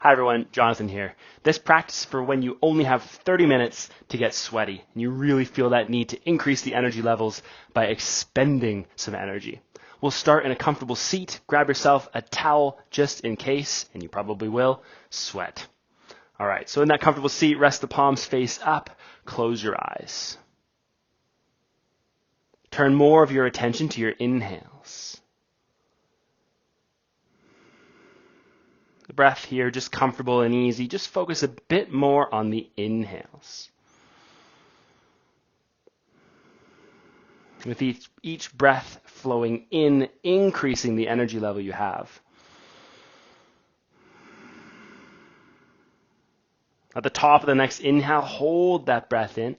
Hi everyone, Jonathan here. This practice is for when you only have 30 minutes to get sweaty and you really feel that need to increase the energy levels by expending some energy. We'll start in a comfortable seat. Grab yourself a towel just in case, and you probably will sweat. All right, so in that comfortable seat, rest the palms face up, close your eyes. Turn more of your attention to your inhales. The breath here, just comfortable and easy. Just focus a bit more on the inhales. With each breath flowing in, increasing the energy level you have. At the top of the next inhale, hold that breath in.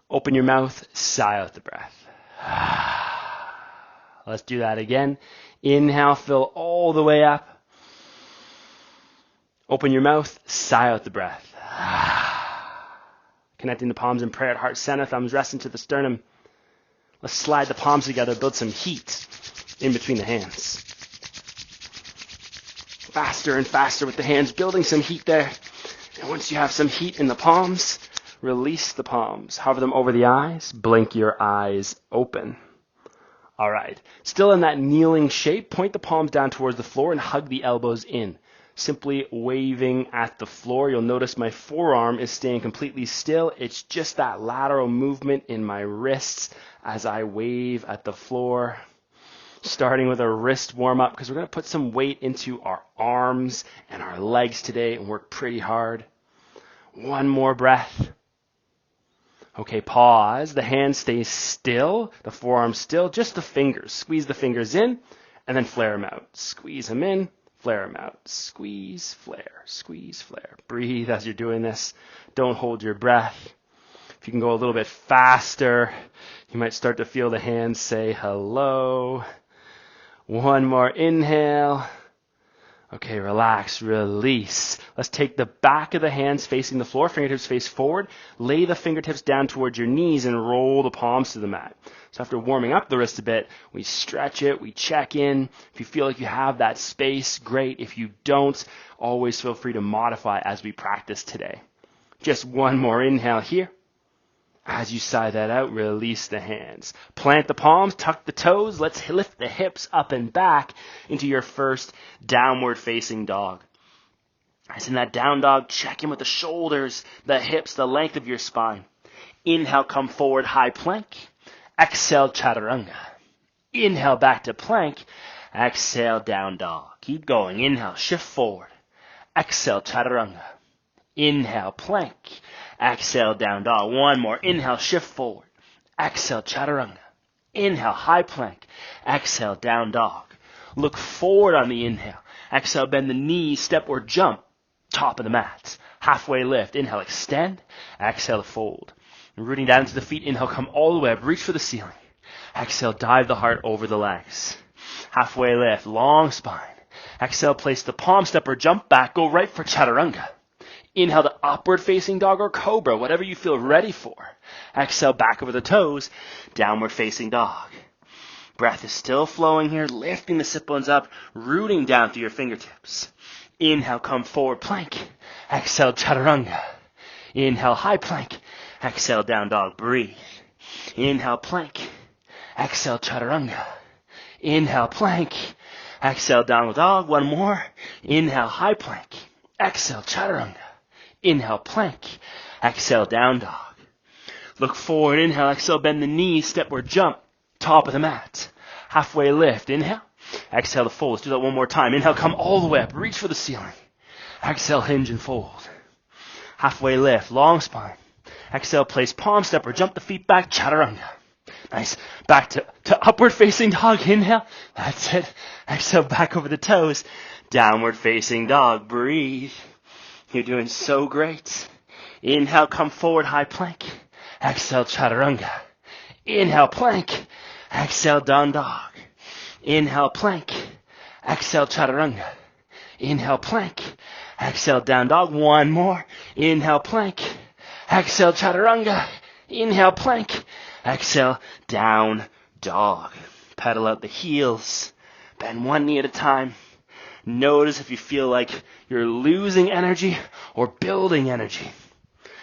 Open your mouth, sigh out the breath. Let's do that again. Inhale, fill all the way up. Open your mouth, sigh out the breath. Connecting the palms in prayer at heart center, thumbs resting to the sternum. Let's slide the palms together, build some heat in between the hands. Faster and faster with the hands, building some heat there. And once you have some heat in the palms, release the palms. Hover them over the eyes, blink your eyes open. All right, still in that kneeling shape, point the palms down towards the floor and hug the elbows in. Simply waving at the floor. You'll notice my forearm is staying completely still. It's just that lateral movement in my wrists as I wave at the floor. Starting with a wrist warm-up because we're going to put some weight into our arms and our legs today and work pretty hard. One more breath. Okay, pause. The hand stays still, the forearm still, just the fingers. Squeeze the fingers in and then flare them out. Squeeze them in, flare them out. Squeeze, flare, squeeze, flare. Breathe as you're doing this. Don't hold your breath. If you can go a little bit faster, you might start to feel the hands say hello. One more inhale. Okay, relax, release. Let's take the back of the hands facing the floor, fingertips face forward. Lay the fingertips down towards your knees and roll the palms to the mat. So after warming up the wrist a bit, we stretch it, we check in. If you feel like you have that space, great. If you don't, always feel free to modify as we practice today. Just one more inhale here. As you sigh that out, release the hands. Plant the palms, tuck the toes. Let's lift the hips up and back into your first downward facing dog. As in that down dog, check in with the shoulders, the hips, the length of your spine. Inhale, come forward, high plank. Exhale, chaturanga. Inhale, back to plank. Exhale, down dog. Keep going. Inhale, shift forward. Exhale, chaturanga. Inhale, plank. Exhale, down dog. One more. Inhale, shift forward. Exhale, chaturanga. Inhale, high plank. Exhale, down dog. Look forward on the inhale. Exhale, bend the knees, step or jump. Top of the mat. Halfway lift. Inhale, extend. Exhale, fold. Rooting down to the feet. Inhale, come all the way up. Reach for the ceiling. Exhale, dive the heart over the legs. Halfway lift. Long spine. Exhale, place the palm, step or jump back. Go right for chaturanga. Inhale to upward facing dog or cobra, whatever you feel ready for. Exhale, back over the toes, downward facing dog. Breath is still flowing here, lifting the sit bones up, rooting down through your fingertips. Inhale, come forward, plank. Exhale, chaturanga. Inhale, high plank. Exhale, down dog, breathe. Inhale, plank. Exhale, chaturanga. Inhale, plank. Exhale, downward dog. One more. Inhale, high plank. Exhale, chaturanga. Inhale, plank. Exhale, down dog. Look forward, inhale, exhale, bend the knees, step or jump. Top of the mat. Halfway lift, inhale. Exhale to fold. Let's do that one more time. Inhale, come all the way up. Reach for the ceiling. Exhale, hinge and fold. Halfway lift, long spine. Exhale, place palm, step or jump the feet back, chaturanga. Nice. Back to upward facing dog. Inhale. That's it. Exhale, back over the toes. Downward facing dog. Breathe. You're doing so great. Inhale, come forward, high plank. Exhale, chaturanga. Inhale, plank. Exhale, down dog. Inhale, plank. Exhale, chaturanga. Inhale, plank. Exhale, down dog. One more. Inhale, plank. Exhale, chaturanga. Inhale, plank. Exhale, down dog. Pedal out the heels. Bend one knee at a time. Notice if you feel like you're losing energy or building energy.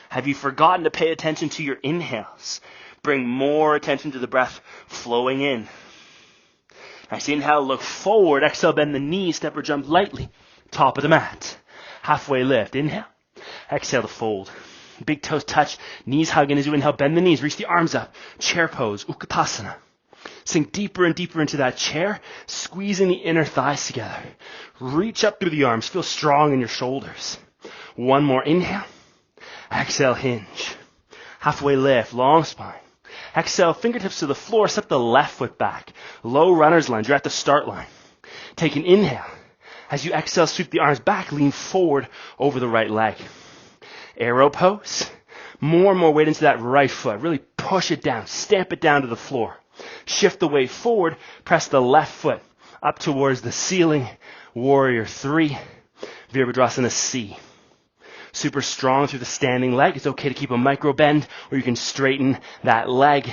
Have you forgotten to pay attention to your inhales? Bring more attention to the breath flowing in. Nice inhale, look forward. Exhale, bend the knees, step or jump lightly. Top of the mat. Halfway lift. Inhale. Exhale to fold. Big toes touch. Knees hugging as you inhale. Bend the knees. Reach the arms up. Chair pose. Utkatasana. Sink deeper and deeper into that chair, squeezing the inner thighs together. Reach up through the arms. Feel strong in your shoulders. One more inhale. Exhale, hinge. Halfway lift, long spine. Exhale, fingertips to the floor. Step the left foot back. Low runner's lunge. You're at the start line. Take an inhale. As you exhale, sweep the arms back. Lean forward over the right leg. Arrow pose. More and more weight into that right foot. Really push it down. Stamp it down to the floor. Shift the weight forward. Press the left foot up towards the ceiling. Warrior 3. Virabhadrasana C. Super strong through the standing leg. It's okay to keep a micro bend, or you can straighten that leg.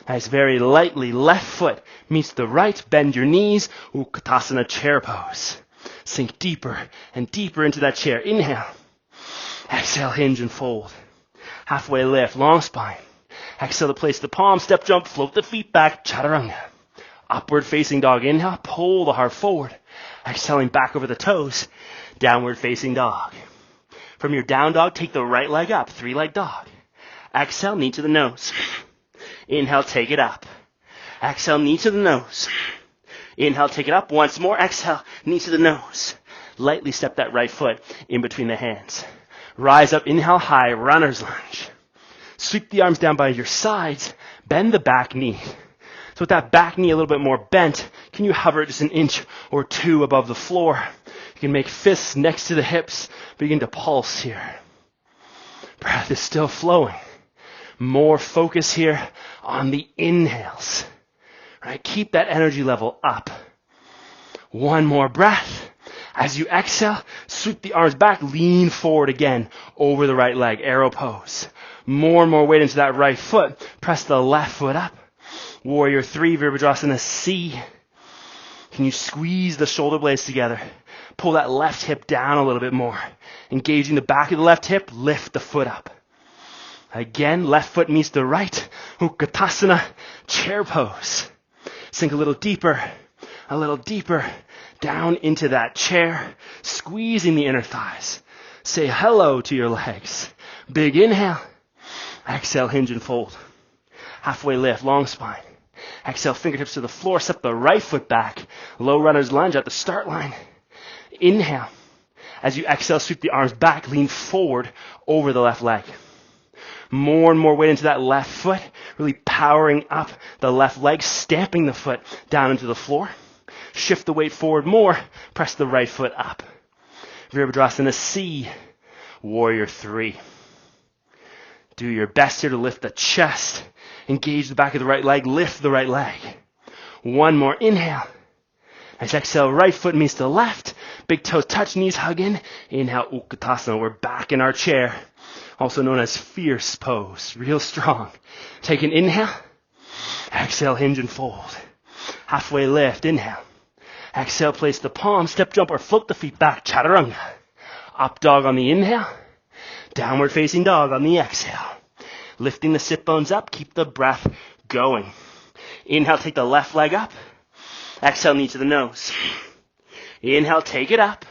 Nice, very lightly. Left foot meets the right. Bend your knees. Utkatasana chair pose. Sink deeper and deeper into that chair. Inhale. Exhale, hinge and fold. Halfway lift, long spine. Exhale to place the palms. Step jump, float the feet back. Chaturanga. Upward facing dog. Inhale, pull the heart forward. Exhaling back over the toes. Downward facing dog. From your down dog, take the right leg up. 3-leg dog. Exhale, knee to the nose. Inhale, take it up. Exhale, knee to the nose. Inhale, take it up. Once more. Exhale, knee to the nose. Lightly step that right foot in between the hands. Rise up. Inhale, high runner's lunge. Sweep the arms down by your sides. Bend the back knee. So with that back knee a little bit more bent, can you hover just an inch or two above the floor? You can make fists next to the hips. Begin to pulse here. Breath is still flowing. More focus here on the inhales. Right? Keep that energy level up. One more breath. As you exhale, sweep the arms back, lean forward again over the right leg, arrow pose. More and more weight into that right foot. Press the left foot up. Warrior 3, Virabhadrasana C. Can you squeeze the shoulder blades together? Pull that left hip down a little bit more. Engaging the back of the left hip, lift the foot up. Again, left foot meets the right. Utkatasana, chair pose. Sink a little deeper, down into that chair, squeezing the inner thighs. Say hello to your legs. Big inhale. Exhale, hinge and fold. Halfway lift, long spine. Exhale, fingertips to the floor. Step the right foot back. Low runner's lunge at the start line. Inhale. As you exhale, sweep the arms back. Lean forward over the left leg. More and more weight into that left foot. Really powering up the left leg. Stamping the foot down into the floor. Shift the weight forward more. Press the right foot up. Virabhadrasana C. Warrior 3. Do your best here to lift the chest. Engage the back of the right leg. Lift the right leg. One more inhale. Nice exhale. Right foot meets the left. Big toes touch. Knees hug in. Inhale. Utkatasana. We're back in our chair. Also known as fierce pose. Real strong. Take an inhale. Exhale. Hinge and fold. Halfway lift. Inhale. Exhale. Place the palms. Step jump or float the feet back. Chaturanga. Up dog on the inhale. Downward facing dog on the exhale. Lifting the sit bones up. Keep the breath going. Inhale, take the left leg up. Exhale, knee to the nose. Inhale, take it up.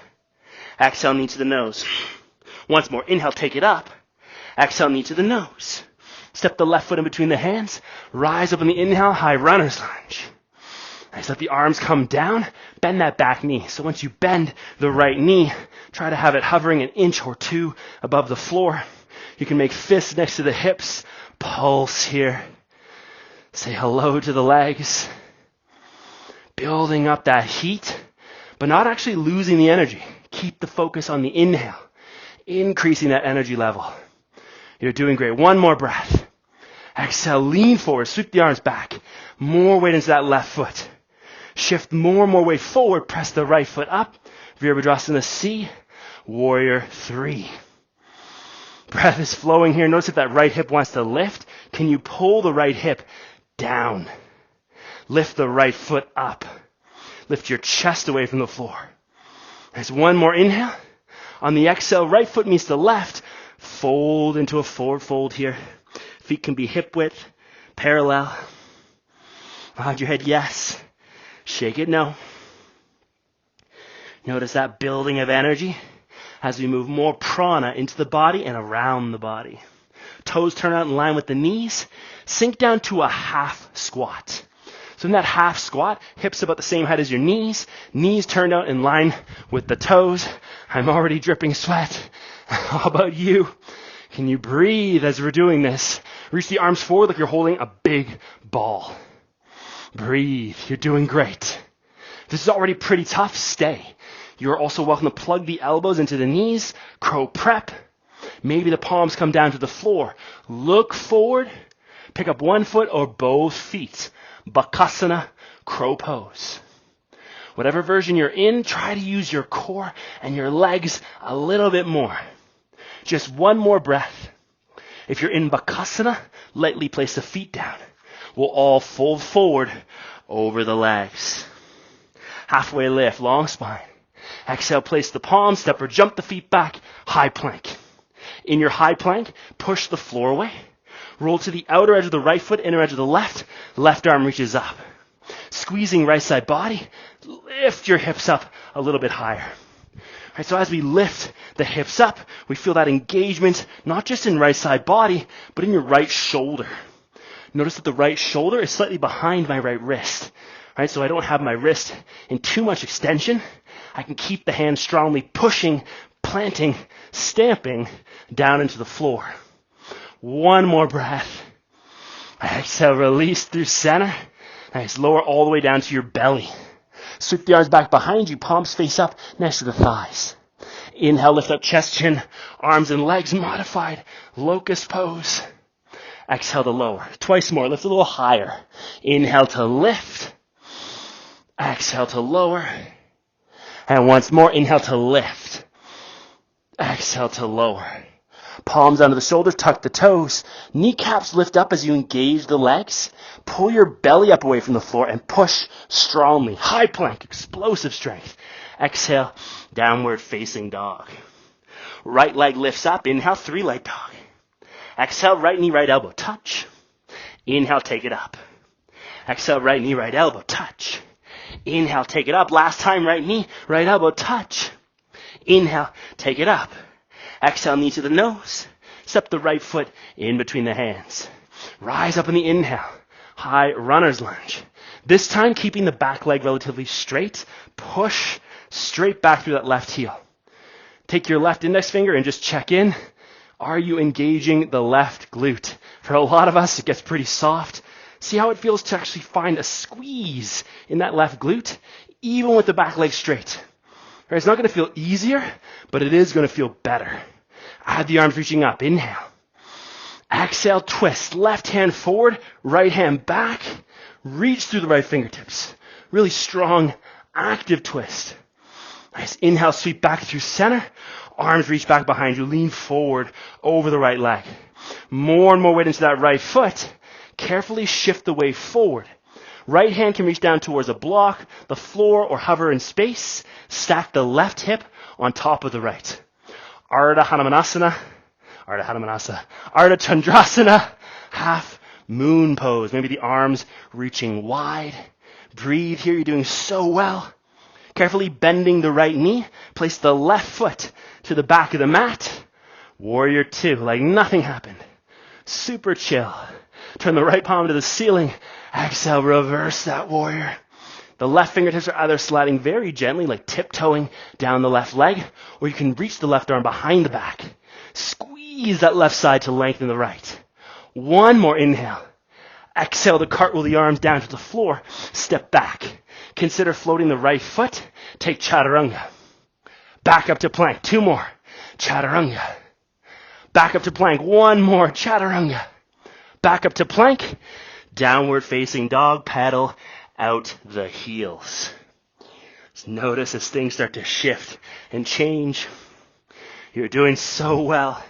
Exhale, knee to the nose. Once more. Inhale, take it up. Exhale, knee to the nose. Step the left foot in between the hands. Rise up on the inhale, high runner's lunge. Nice, let the arms come down. Bend that back knee. So once you bend the right knee, try to have it hovering an inch or two above the floor. You can make fists next to the hips. Pulse here. Say hello to the legs. Building up that heat, but not actually losing the energy. Keep the focus on the inhale. Increasing that energy level. You're doing great. One more breath. Exhale, lean forward. Sweep the arms back. More weight into that left foot. Shift more and more weight forward. Press the right foot up. Virabhadrasana C. Warrior 3. Breath is flowing here. Notice if that right hip wants to lift. Can you pull the right hip down? Lift the right foot up. Lift your chest away from the floor. There's one more inhale. On the exhale, right foot meets the left. Fold into a forward fold here. Feet can be hip width, parallel. Nod your head, yes. Shake it, no. Notice that building of energy as we move more prana into the body and around the body. Toes turn out in line with the knees. Sink down to a half squat. So in that half squat, hips about the same height as your knees. Knees turned out in line with the toes. I'm already dripping sweat. How about you? Can you breathe as we're doing this? Reach the arms forward like you're holding a big ball. Breathe. You're doing great. This is already pretty tough. Stay. You're also welcome to plug the elbows into the knees. Crow prep. Maybe the palms come down to the floor. Look forward. Pick up one foot or both feet. Bakasana, crow pose. Whatever version you're in, try to use your core and your legs a little bit more. Just one more breath. If you're in Bakasana, lightly place the feet down. We'll all fold forward over the legs. Halfway lift, long spine. Exhale, place the palms, step or jump the feet back, high plank. In your high plank, push the floor away. Roll to the outer edge of the right foot, inner edge of the left. Left arm reaches up. Squeezing right side body, lift your hips up a little bit higher. All right, so as we lift the hips up, we feel that engagement, not just in right side body, but in your right shoulder. Notice that the right shoulder is slightly behind my right wrist. All right, so I don't have my wrist in too much extension. I can keep the hand strongly pushing, planting, stamping down into the floor. One more breath. Exhale, release through center. Nice, lower all the way down to your belly. Sweep the arms back behind you, palms face up next to the thighs. Inhale, lift up chest, chin, arms and legs, modified locust pose. Exhale to lower. Twice more, lift a little higher. Inhale to lift. Exhale to lower. And once more, inhale to lift. Exhale to lower. Palms under the shoulders, tuck the toes. Kneecaps lift up as you engage the legs. Pull your belly up away from the floor and push strongly. High plank, explosive strength. Exhale, downward facing dog. Right leg lifts up. Inhale, three-leg dog. Exhale, right knee, right elbow, touch. Inhale, take it up. Exhale, right knee, right elbow, touch. Inhale, take it up. Last time, right knee, right elbow, touch. Inhale, take it up. Exhale, knee to the nose. Step the right foot in between the hands. Rise up in the inhale. High runner's lunge. This time, keeping the back leg relatively straight. Push straight back through that left heel. Take your left index finger and just check in. Are you engaging the left glute? For a lot of us, it gets pretty soft. See how it feels to actually find a squeeze in that left glute, even with the back leg straight. Right, it's not going to feel easier, but it is going to feel better. Add the arms reaching up. Inhale. Exhale, twist. Left hand forward, right hand back. Reach through the right fingertips. Really strong, active twist. Nice. Inhale, sweep back through center. Arms reach back behind you. Lean forward over the right leg. More and more weight into that right foot. Carefully shift the weight forward. Right hand can reach down towards a block, the floor, or hover in space. Stack the left hip on top of the right. Ardha Chandrasana, Ardha Chandrasana, half moon pose. Maybe the arms reaching wide. Breathe here, you're doing so well. Carefully bending the right knee, place the left foot to the back of the mat. Warrior two, like nothing happened. Super chill. Turn the right palm to the ceiling. Exhale, reverse that warrior. The left fingertips are either sliding very gently, like tiptoeing down the left leg, or you can reach the left arm behind the back. Squeeze that left side to lengthen the right. One more inhale. Exhale to cartwheel the arms down to the floor. Step back. Consider floating the right foot. Take chaturanga. Back up to plank. Two more. Chaturanga. Back up to plank. One more. Chaturanga. Back up to plank. Downward facing dog. Paddle out the heels. Just notice as things start to shift and change. You're doing so well.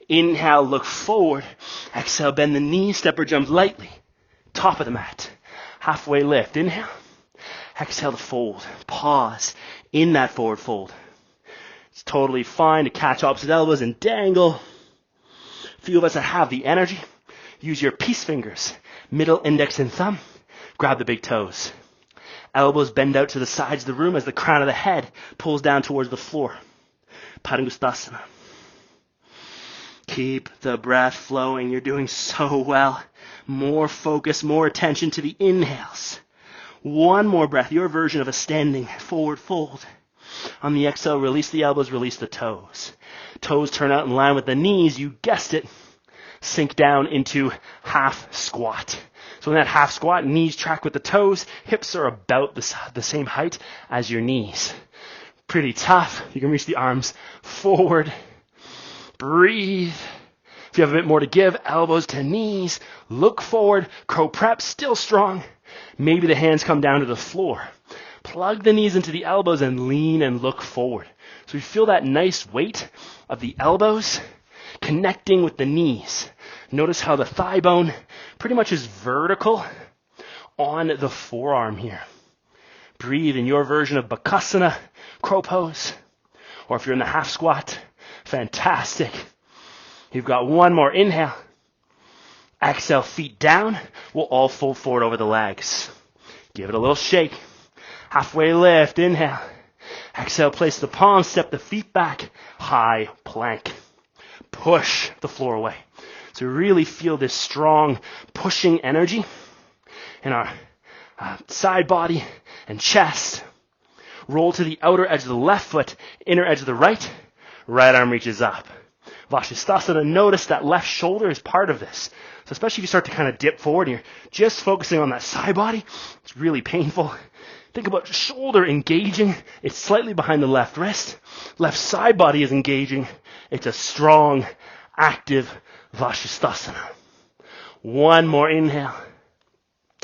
Inhale, look forward. Exhale, bend the knees. Step or jump lightly. Top of the mat. Halfway lift. Inhale. Exhale to fold. Pause in that forward fold. It's totally fine to catch opposite elbows and dangle. A few of us that have the energy, use your peace fingers, middle index and thumb. Grab the big toes. Elbows bend out to the sides of the room as the crown of the head pulls down towards the floor. Padangusthasana. Keep the breath flowing. You're doing so well. More focus, more attention to the inhales. One more breath, your version of a standing forward fold. On the exhale, release the elbows, release the toes. Toes turn out in line with the knees. You guessed it. Sink down into half squat. So in that half squat, knees track with the toes. Hips are about the same height as your knees. Pretty tough. You can reach the arms forward. Breathe. If you have a bit more to give, elbows to knees. Look forward. Crow prep, still strong. Maybe the hands come down to the floor. Plug the knees into the elbows and lean and look forward. So we feel that nice weight of the elbows connecting with the knees. Notice how the thigh bone pretty much is vertical on the forearm here. Breathe in your version of Bakasana, crow pose. Or if you're in the half squat, fantastic. You've got one more inhale. Exhale, feet down. We'll all fold forward over the legs. Give it a little shake. Halfway lift, inhale. Exhale, place the palms, step the feet back. High plank. Push the floor away. So really feel this strong pushing energy in our side body and chest. Roll to the outer edge of the left foot, inner edge of the right. Right arm reaches up. Vashisthasana, notice that left shoulder is part of this. So especially if you start to kind of dip forward and you're just focusing on that side body, it's really painful. Think about shoulder engaging. It's slightly behind the left wrist. Left side body is engaging. It's a strong, active Vashisthasana. One more inhale.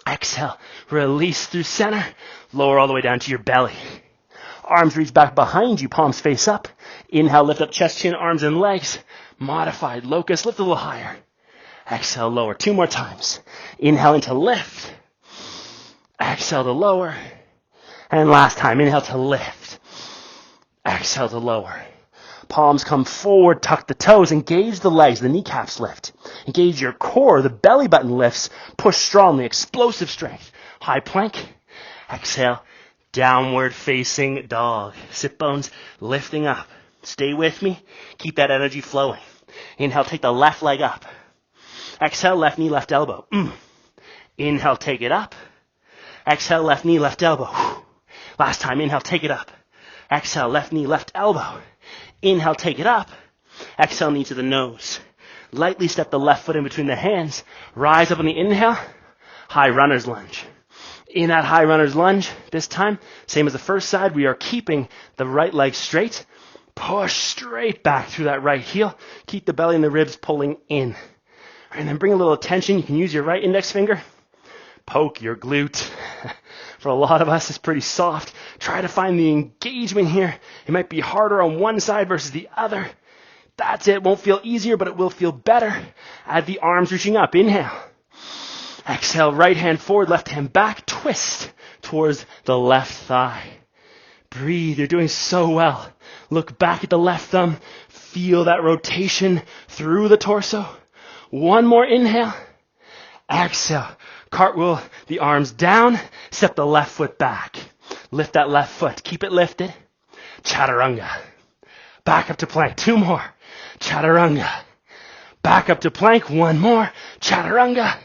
Exhale. Release through center. Lower all the way down to your belly. Arms reach back behind you. Palms face up. Inhale, lift up chest, chin, arms, and legs. Modified locust. Lift a little higher. Exhale, lower. Two more times. Inhale into lift. Exhale to lower. And last time, inhale to lift. Exhale to lower. Palms come forward, tuck the toes, engage the legs, the kneecaps lift. Engage your core, the belly button lifts. Push strongly, explosive strength. High plank. Exhale, downward facing dog. Sit bones lifting up. Stay with me. Keep that energy flowing. Inhale, take the left leg up. Exhale, left knee, left elbow. Inhale, take it up. Exhale, left knee, left elbow. Last time, inhale, take it up. Exhale, left knee, left elbow. Inhale, take it up. Exhale, knee to the nose. Lightly step the left foot in between the hands. Rise up on the inhale. High runner's lunge. In that high runner's lunge, this time, same as the first side, we are keeping the right leg straight. Push straight back through that right heel. Keep the belly and the ribs pulling in. And then bring a little attention. You can use your right index finger. Poke your glute. For a lot of us, it's pretty soft. Try to find the engagement here. It might be harder on one side versus the other. That's it. Won't feel easier, but it will feel better. Add the arms reaching up. Inhale. Exhale, right hand forward, left hand back. Twist towards the left thigh. Breathe. You're doing so well. Look back at the left thumb. Feel that rotation through the torso. One more inhale. Exhale. Cartwheel the arms down. Step the left foot back. Lift that left foot. Keep it lifted. Chaturanga. Back up to plank. Two more. Chaturanga. Back up to plank. One more. Chaturanga.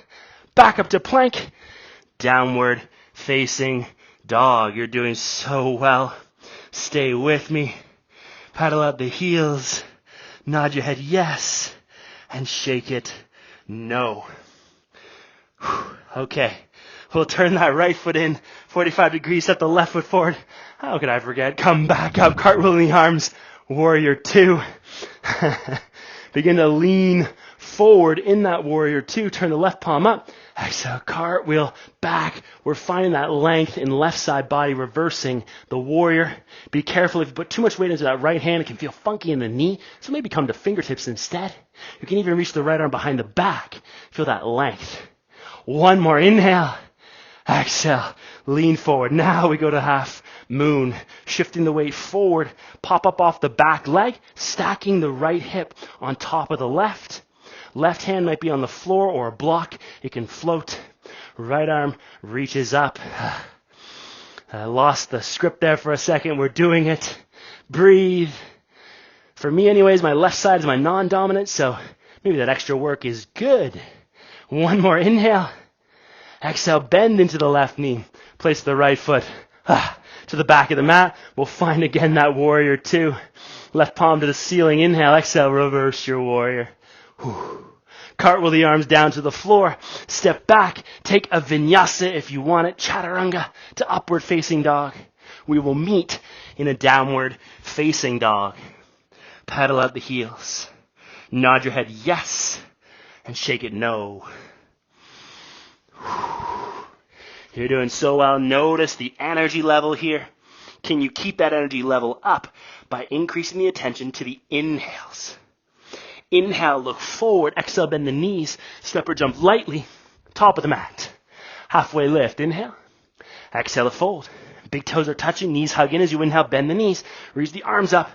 Back up to plank. Downward facing dog. You're doing so well. Stay with me. Paddle out the heels. Nod your head yes. And shake it no. Okay. We'll turn that right foot in 45 degrees. Step the left foot forward. How could I forget? Come back up. Cartwheeling the arms. Warrior two. Begin to lean forward in that warrior two. Turn the left palm up. Exhale, cartwheel back. We're finding that length in left side body, reversing the warrior. Be careful if you put too much weight into that right hand, it can feel funky in the knee. So maybe come to fingertips instead. You can even reach the right arm behind the back. Feel that length. One more inhale. Exhale, lean forward. Now we go to half moon, shifting the weight forward, pop up off the back leg, stacking the right hip on top of the left. Left hand might be on the floor or a block. It can float. Right arm reaches up. I lost the script there for a second. We're doing it. Breathe. For me anyways, my left side is my non-dominant, so maybe that extra work is good. One more inhale. Exhale, bend into the left knee. Place the right foot to the back of the mat. We'll find again that warrior two. Left palm to the ceiling. Inhale, exhale, reverse your warrior. Cartwheel the arms down to the floor. Step back. Take a vinyasa if you want it. Chaturanga to upward facing dog. We will meet in a downward facing dog. Pedal out the heels. Nod your head yes and shake it no. You're doing so well. Notice the energy level here. Can you keep that energy level up by increasing the attention to the inhales? Inhale, look forward. Exhale, bend the knees. Step or jump lightly. Top of the mat. Halfway lift. Inhale. Exhale to fold. Big toes are touching. Knees hug in as you inhale. Bend the knees. Reach the arms up.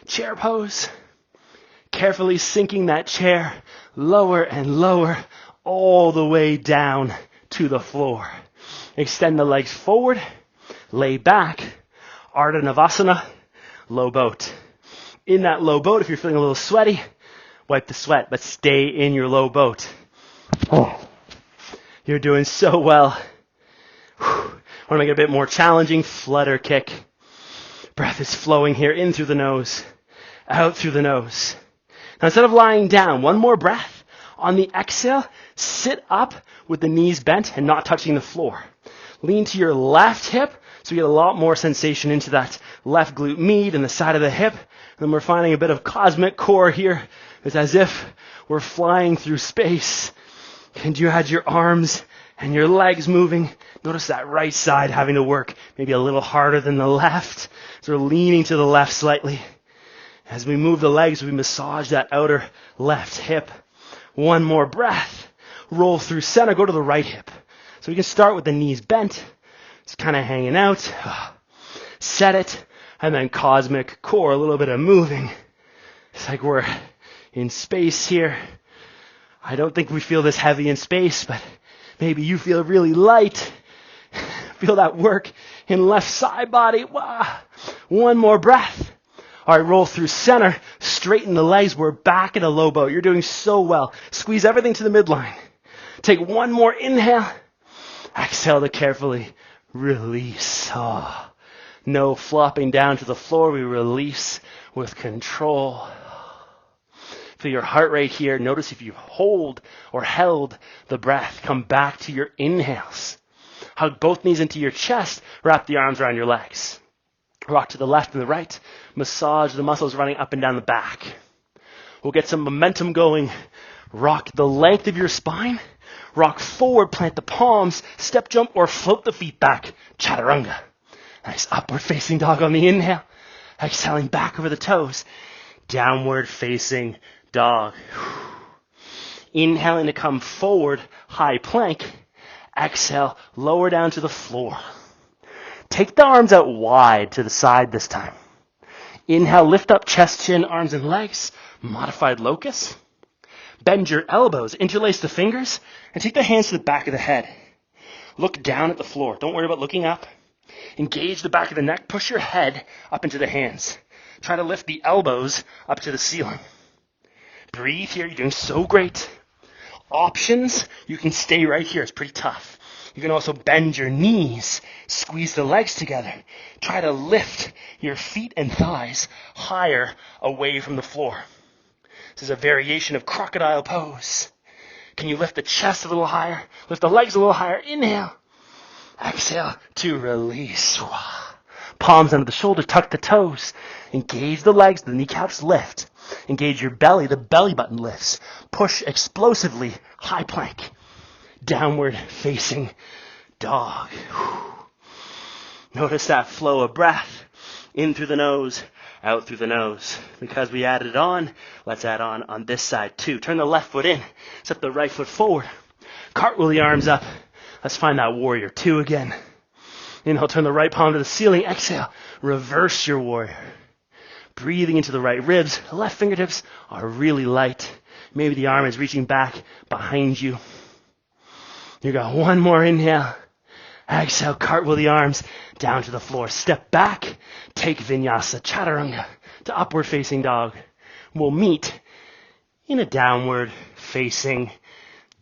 Chair pose. Carefully sinking that chair lower and lower all the way down to the floor. Extend the legs forward. Lay back. Ardha Navasana. Low boat. In that low boat, if you're feeling a little sweaty, wipe the sweat, but stay in your low boat. You're doing so well. Want to make it a bit more challenging. Flutter kick. Breath is flowing here in through the nose, out through the nose. Now instead of lying down, one more breath. On the exhale, sit up with the knees bent and not touching the floor. Lean to your left hip so you get a lot more sensation into that left glute med and the side of the hip. And then we're finding a bit of cosmic core here. It's as if we're flying through space. And you had your arms and your legs moving. Notice that right side having to work maybe a little harder than the left. So we're leaning to the left slightly. As we move the legs, we massage that outer left hip. One more breath. Roll through center. Go to the right hip. So we can start with the knees bent. It's kind of hanging out. Set it. And then cosmic core. A little bit of moving. It's like we're in space here. I don't think we feel this heavy in space, but maybe you feel really light. Feel that work in left side body. Wow. One more breath. All right, roll through center. Straighten the legs. We're back in a low boat. You're doing so well. Squeeze everything to the midline. Take one more inhale. Exhale to carefully release. Oh. No flopping down to the floor. We release with control. Feel your heart rate here. Notice if you hold or held the breath, come back to your inhales. Hug both knees into your chest. Wrap the arms around your legs. Rock to the left and the right. Massage the muscles running up and down the back. We'll get some momentum going. Rock the length of your spine. Rock forward, plant the palms, step jump or float the feet back. Chaturanga. Nice upward facing dog on the inhale. Exhaling back over the toes. Downward facing dog. Inhaling to come forward, high plank. Exhale, lower down to the floor. Take the arms out wide to the side this time. Inhale, lift up chest, chin, arms and legs. Modified locust. Bend your elbows, interlace the fingers, and take the hands to the back of the head. Look down at the floor. Don't worry about looking up. Engage the back of the neck. Push your head up into the hands. Try to lift the elbows up to the ceiling. Breathe here. You're doing so great. Options, you can stay right here. It's pretty tough. You can also bend your knees, squeeze the legs together. Try to lift your feet and thighs higher away from the floor. This is a variation of crocodile pose. Can you lift the chest a little higher? Lift the legs a little higher. Inhale. Exhale to release. Palms under the shoulder, tuck the toes. Engage the legs, the kneecaps lift. Engage your belly, the belly button lifts. Push explosively, high plank. Downward facing dog. Notice that flow of breath. In through the nose, out through the nose. Because we added it on, let's add on this side too. Turn the left foot in. Step the right foot forward. Cartwheel the arms up. Let's find that warrior two again. Inhale, turn the right palm to the ceiling. Exhale, reverse your warrior. Breathing into the right ribs. The left fingertips are really light. Maybe the arm is reaching back behind you. You got one more inhale. Exhale, cartwheel the arms down to the floor. Step back. Take Vinyasa, Chaturanga to upward facing dog. We'll meet in a downward facing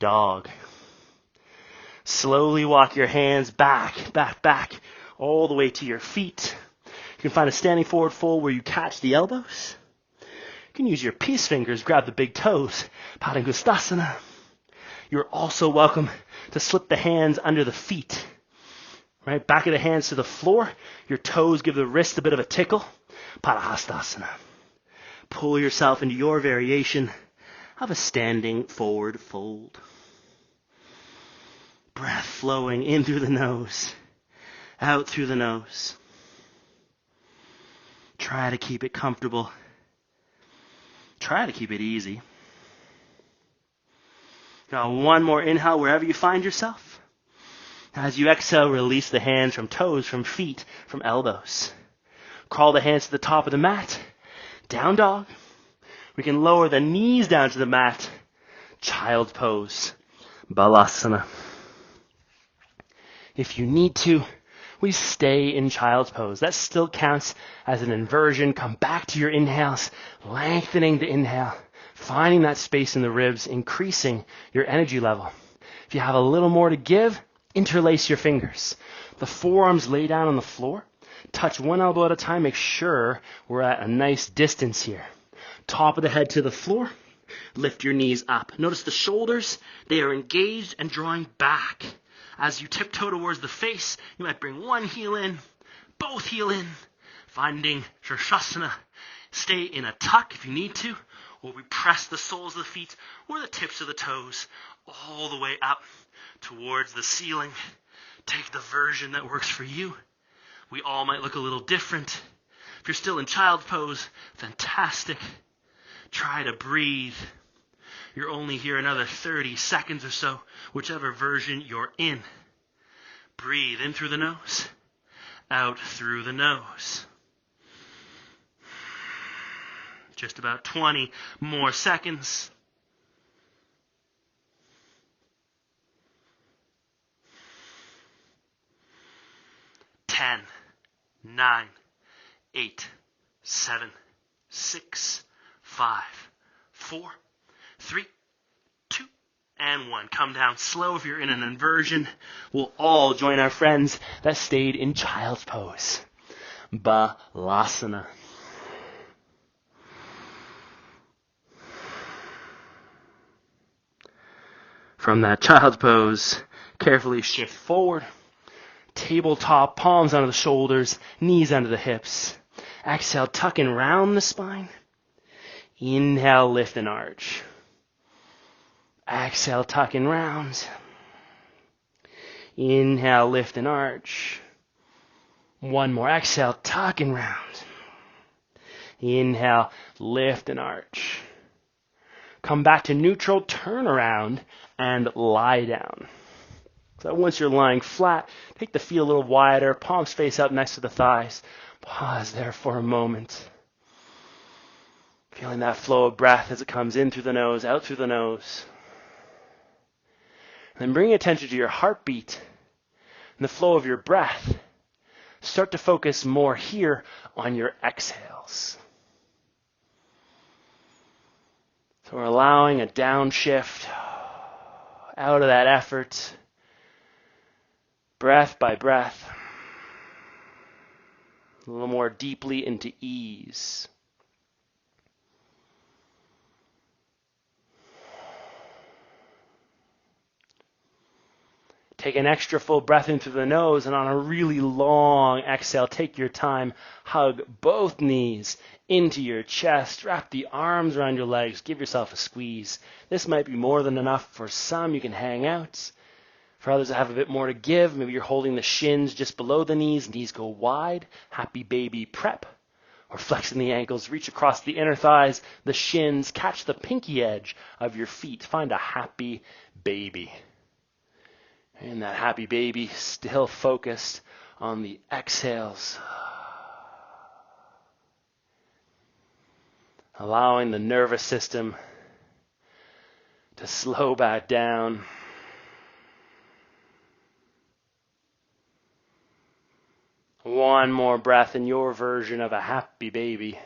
dog. Slowly walk your hands back, all the way to your feet. You can find a standing forward fold where you catch the elbows. You can use your peace fingers, grab the big toes, Padangusthasana. You're also welcome to slip the hands under the feet. Right, back of the hands to the floor. Your toes give the wrist a bit of a tickle. Padahastasana. Pull yourself into your variation of a standing forward fold. Breath flowing in through the nose, out through the nose. Try to keep it comfortable. Try to keep it easy. Got one more inhale wherever you find yourself. As you exhale, release the hands from toes, from feet, from elbows. Crawl the hands to the top of the mat. Down dog. We can lower the knees down to the mat. Child pose. Balasana. If you need to, we stay in child's pose. That still counts as an inversion. Come back to your inhales, lengthening the inhale, finding that space in the ribs, increasing your energy level. If you have a little more to give, interlace your fingers. The forearms lay down on the floor. Touch one elbow at a time. Make sure we're at a nice distance here. Top of the head to the floor. Lift your knees up. Notice the shoulders. They are engaged and drawing back. As you tiptoe towards the face, you might bring one heel in, both heel in. Finding Shirshasana. Stay in a tuck if you need to. Or we press the soles of the feet or the tips of the toes all the way up towards the ceiling. Take the version that works for you. We all might look a little different. If you're still in child pose, fantastic. Try to breathe. You're only here another 30 seconds or so, whichever version you're in. Breathe in through the nose, out through the nose. Just about 20 more seconds. 10, 9, 8, 7, 6, 5, 4, 3, 2, and 1. Come down slow if you're in an inversion. We'll all join our friends that stayed in child's pose. Balasana. From that child's pose, carefully shift forward. Tabletop, palms under the shoulders, knees under the hips. Exhale, tuck and round the spine. Inhale, lift and arch. Exhale, tuck and round. Inhale, lift and arch. One more. Exhale, tuck and round. Inhale, lift and arch. Come back to neutral, turn around, and lie down. So once you're lying flat, take the feet a little wider, palms face up next to the thighs. Pause there for a moment. Feeling that flow of breath as it comes in through the nose, out through the nose. And then bring attention to your heartbeat and the flow of your breath. Start to focus more here on your exhales. So we're allowing a downshift out of that effort. Breath by breath, a little more deeply into ease. Take an extra full breath in through the nose, and on a really long exhale, take your time, hug both knees into your chest, wrap the arms around your legs, give yourself a squeeze. This might be more than enough for some. You can hang out. For others that have a bit more to give, maybe you're holding the shins just below the knees go wide, happy baby prep. Or flexing the ankles, reach across the inner thighs, the shins, catch the pinky edge of your feet, find a happy baby. And that happy baby, still focused on the exhales. Allowing the nervous system to slow back down. One more breath in your version of a happy baby.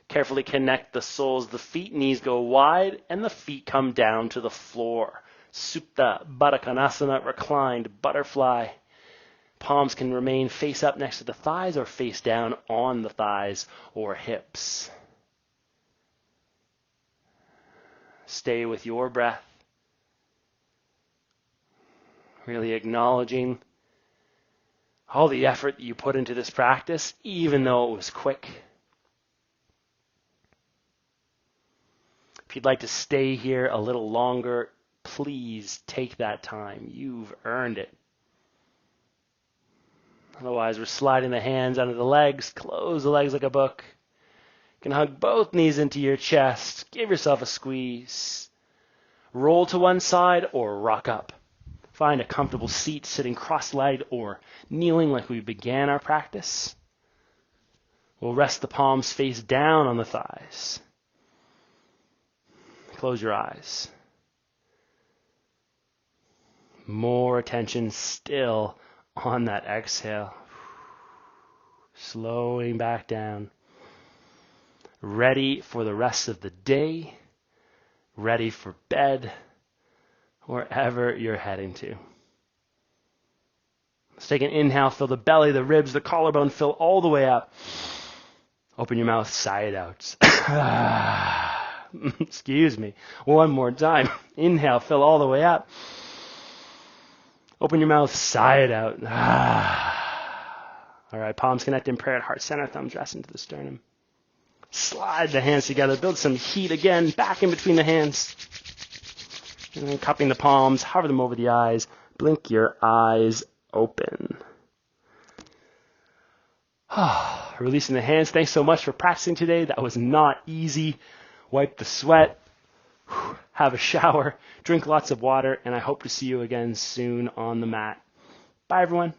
Carefully connect the soles of the feet, knees go wide, and the feet come down to the floor. Supta Baddha Konasana, reclined butterfly. Palms can remain face up next to the thighs or face down on the thighs or hips. Stay with your breath. Really acknowledging all the effort that you put into this practice, even though it was quick. If you'd like to stay here a little longer, please take that time. You've earned it. Otherwise, we're sliding the hands under the legs. Close the legs like a book. You can hug both knees into your chest. Give yourself a squeeze. Roll to one side or rock up. Find a comfortable seat, sitting cross-legged or kneeling like we began our practice. We'll rest the palms face down on the thighs. Close your eyes. More attention still on that exhale. Slowing back down. Ready for the rest of the day. Ready for bed. Wherever you're heading to. Let's take an inhale. Fill the belly, the ribs, the collarbone. Fill all the way up. Open your mouth. Sigh it out. Excuse me. One more time. Inhale. Fill all the way up. Open your mouth. Sigh it out. All right. Palms connect in prayer at heart center. Thumbs rest into the sternum. Slide the hands together. Build some heat again. Back in between the hands. And then cupping the palms. Hover them over the eyes. Blink your eyes open. Releasing the hands. Thanks so much for practicing today. That was not easy. Wipe the sweat. Have a shower. Drink lots of water. And I hope to see you again soon on the mat. Bye, everyone.